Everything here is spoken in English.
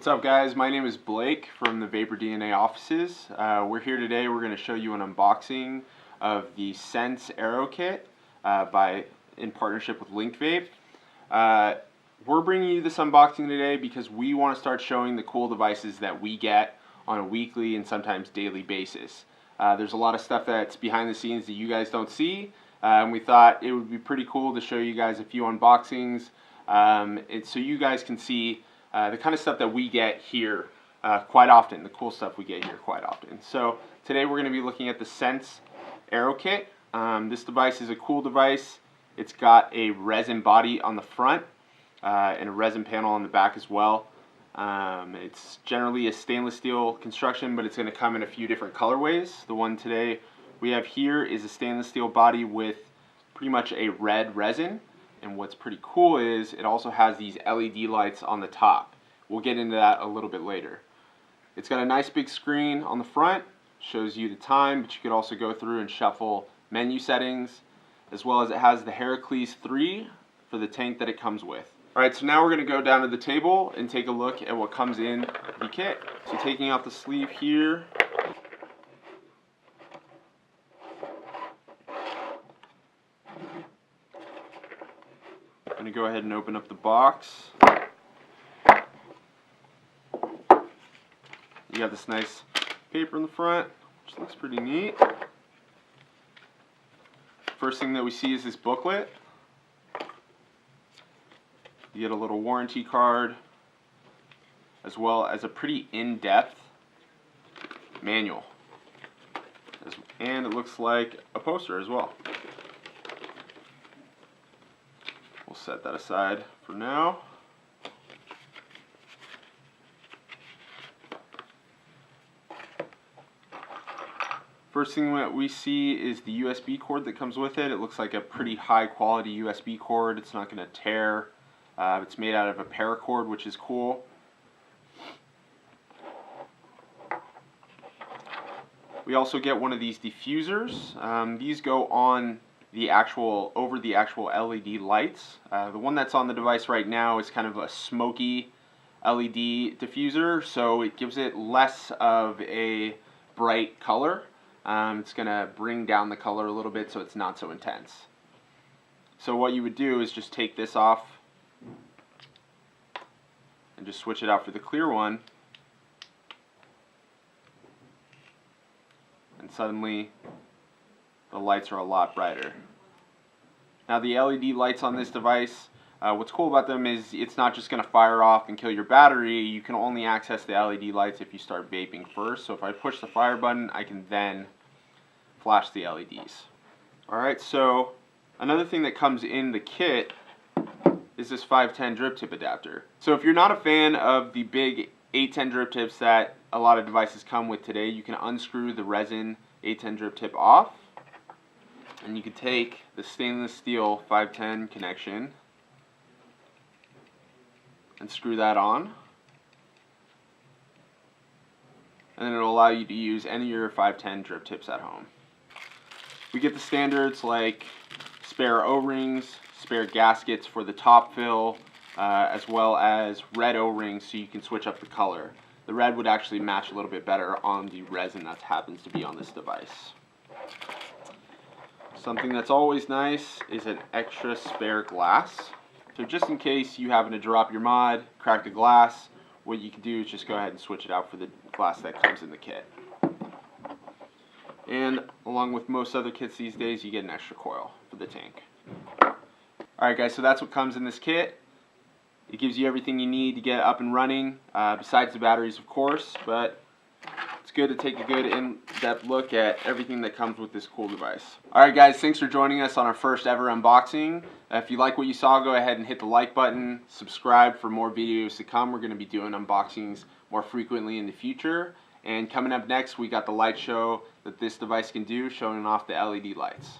What's up, guys? My name is Blake from the VaporDNA offices. We're here today. We're going to show you an unboxing of the Sense Aero Kit in partnership with Vape. We're bringing you this unboxing today because we want to start showing the cool devices that we get on a weekly and sometimes daily basis. There's a lot of stuff that's behind the scenes that you guys don't see, and we thought it would be pretty cool to show you guys a few unboxings so you guys can see the kind of stuff that we get here quite often, the cool stuff we get here quite often. So today we're going to be looking at the Sense Aero Kit. This device is a cool device. It's got a resin body on the front and a resin panel on the back as well. It's generally a stainless steel construction, but it's going to come in a few different colorways. The one today we have here is a stainless steel body with pretty much a red resin. And what's pretty cool is it also has these LED lights on the top. We'll get into that a little bit later. It's got a nice big screen on the front, shows you the time, but you could also go through and shuffle menu settings, as well as it has the Herakles 3 for the tank that it comes with. Alright, so now we're going to go down to the table and take a look at what comes in the kit. So taking out the sleeve here, I'm going to go ahead and open up the box. You got this nice paper in the front, which looks pretty neat. First thing that we see is this booklet. You get a little warranty card, as well as a pretty in-depth manual. And it looks like a poster as well. We'll set that aside for now. First thing that we see is the USB cord that comes with it. It looks like a pretty high quality USB cord. It's not going to tear. It's made out of a paracord, which is cool. We also get one of these diffusers. These go on over the actual LED lights. The one that's on the device right now is kind of a smoky LED diffuser, so it gives it less of a bright color. It's going to bring down the color a little bit so it's not so intense. So what you would do is just take this off and just switch it out for the clear one, and suddenly the lights are a lot brighter. Now the LED lights on this device, what's cool about them is it's not just going to fire off and kill your battery. You can only access the LED lights if you start vaping first. So if I push the fire button, I can then flash the LEDs. Alright, so another thing that comes in the kit is this 510 drip tip adapter. So if you're not a fan of the big 810 drip tips that a lot of devices come with today, you can unscrew the resin 810 drip tip off, and you can take the stainless steel 510 connection and screw that on, and then it'll allow you to use any of your 510 drip tips at home. We get the standards like spare O-rings, spare gaskets for the top fill, as well as red O-rings so you can switch up the color. The red would actually match a little bit better on the resin that happens to be on this device. Something that's always nice is an extra spare glass. So just in case you happen to drop your mod, crack the glass, what you can do is just go ahead and switch it out for the glass that comes in the kit. And along with most other kits these days, you get an extra coil for the tank. Alright guys, so that's what comes in this kit. It gives you everything you need to get up and running, besides the batteries of course, but it's good to take a good in-depth look at everything that comes with this cool device. Alright guys, thanks for joining us on our first ever unboxing. If you like what you saw, go ahead and hit the like button, subscribe for more videos to come. We're going to be doing unboxings more frequently in the future. And coming up next, we got the light show that this device can do, showing off the LED lights.